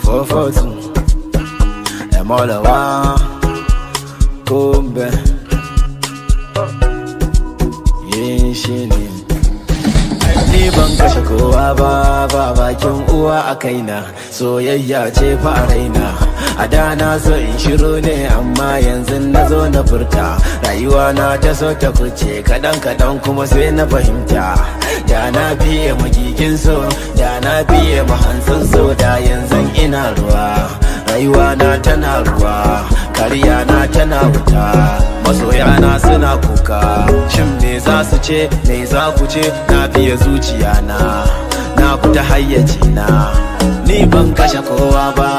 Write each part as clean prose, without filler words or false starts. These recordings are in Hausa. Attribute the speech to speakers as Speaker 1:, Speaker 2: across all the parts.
Speaker 1: 442 Emolawa Kumbe Yin shi ne Ni ban kashe kowa ba bakin uwa a kaina soyayya ce fa a raina a da na so in shiru ne amma yanzu na zo na furta rayuwa na ta so ta fice kadan kuma sai na fahimta da na biye magigin so da na biye mahantsin so da yanzu ina ruwa rayuwa na tana ruwa kariya na tana wuta masoya na suna kuka shin me za su ce me za ku ce na biye zuciya na fita hayyaci na ni ban kashe kowa ba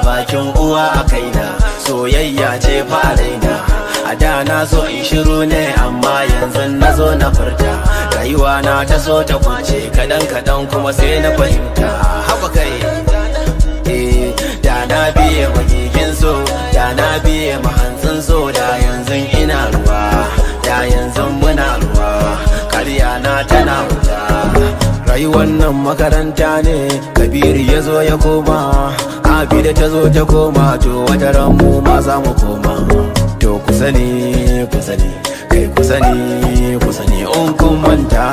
Speaker 1: bakin uwa a kaina soyayya ce fa raina a da na so in shiru ne amma yanzu na zo na furta rayuwa na ta so ta kuce kadan kuma sai na fahimta haba kai da na biye magigin so da na biye mahantsin so da yanzu ina ruwa da yanzu muna ruwa karya na tana wuta rayuwar nan makaranta ne kabiru ya zo ya koma abida ta zo ta koma to wata ran mu ma za mu koma to ku sani kai ku sani in kun manta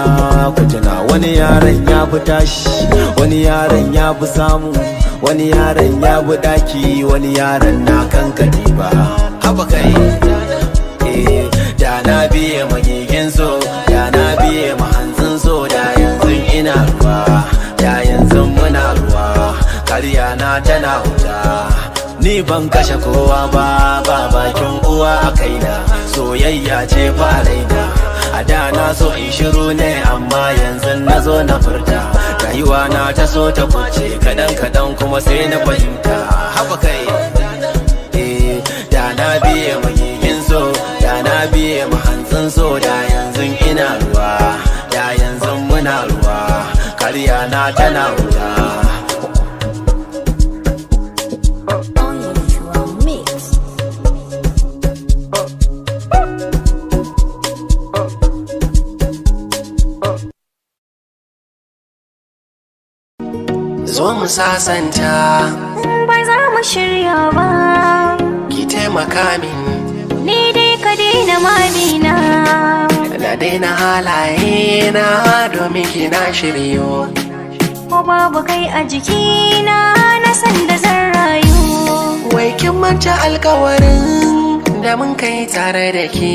Speaker 1: ku tuna wani yaron ya fi tashi wani yaron ya fi samu wani yaron ya bi daki wani yaron na kan ba haba kai da na biye magigin so da na biye mahantsin so da yanzu ina ruwa da yanzu muna ruwa karya na tana wuta ni ban kashe kowa ba bakin uwa a kaina soyayya ce fa raina a da na so in shiru ne amma yanzu na zo na furta rayuwa na ta so ta kuce kadan kuma sai na fahimta haba kai da na biye magigin so da na biye mahantsin so da yanzu ina ruwa da yanzu muna ruwa karya na tana wuta
Speaker 2: zo mu sasanta
Speaker 3: ba za mu shirya ba
Speaker 2: ki taimaka min
Speaker 3: ni dai ka daina mamina
Speaker 2: na daina halaye na domin kina shiryo
Speaker 3: ko babu kai a jikina na san da zan rayu
Speaker 2: wai kin manta alkawarin da mun kai tare da ke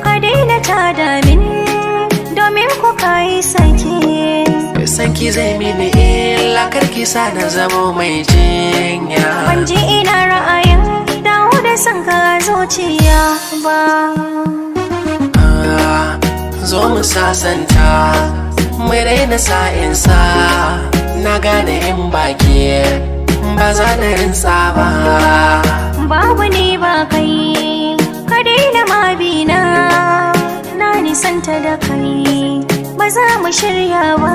Speaker 3: ka daina tada min domin ku kai sake
Speaker 2: sanki zai mini illa karki sa na zamo mai jinya
Speaker 3: ban ji ina ra'ayin dawo da san ka zuciya ba
Speaker 2: zo mu sasanta mai raina sa'insa na gane in baki ba za na rinsa ba
Speaker 3: babu ni ba kai ka daina mabina na nisanta da kai ba za mu shirya ba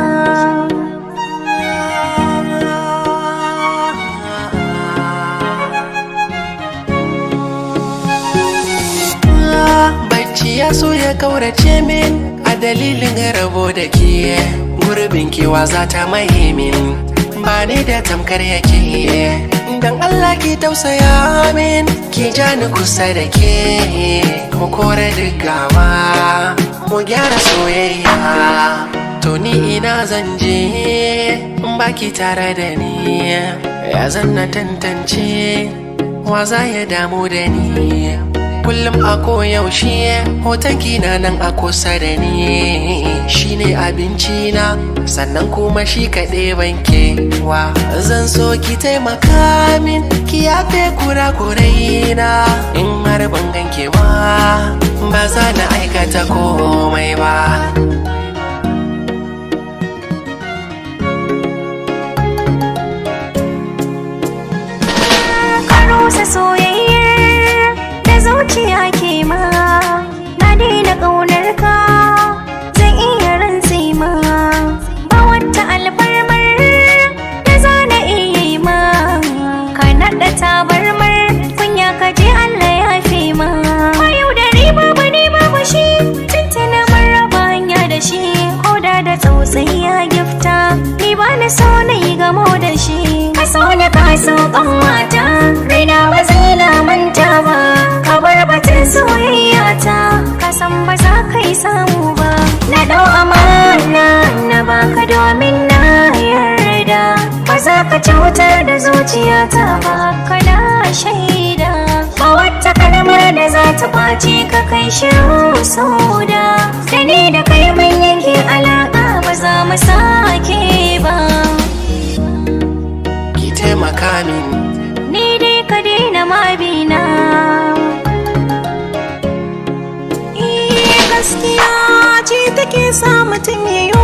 Speaker 2: bacci ya so ya kaurace min a dalilin rabo da ke gurbin kewa za ta maye min ba ni da tamkar yake dan Allah ki tausaya min ki ja ni kusa da ke mu kore dugawa mu gyara soyayya to ni ina zan je baki tare da ni ya zanna tantance wa za ya damu da ni kullum a koyaushe hoton kina nan a kusa da ni shine abinci na sannan kuma shi kaɗai banke wa zan so ki taimaka min ki yafe kurakurai na in har ban ganke ba za na aikata komai ba
Speaker 3: ka rusa soyayyar da zuciya ke ma na daina ƙaunar ka zan iya rantse ma ba wata alfarmar da za na iya ma ka naɗa tabarmar kunya ka je Allah ya fi ma ba yau da riba ba ne babu shi tuntuna mun raba hanya da shi ko da tsautsayi ya gifta ni ba na so na yi gamo da shi ka so da ka so ƙanwata, raina ba zai lamanta ba. Ka bar batun soyayya ta, ka san ba za ka yi samu ba. Na ɗau amana na baka domin na yarda, ba za ka cutar da zuciyata ba, kana shaida. Ba wata kalmar da za ta kwace ka kai shiru soda. Da ni da kai mun yanke alaƙa ba za mu sake ba.
Speaker 2: Ki taimaka min,
Speaker 3: Ni dai ka daina mabina. Gaskiya ce take sa mutum yayo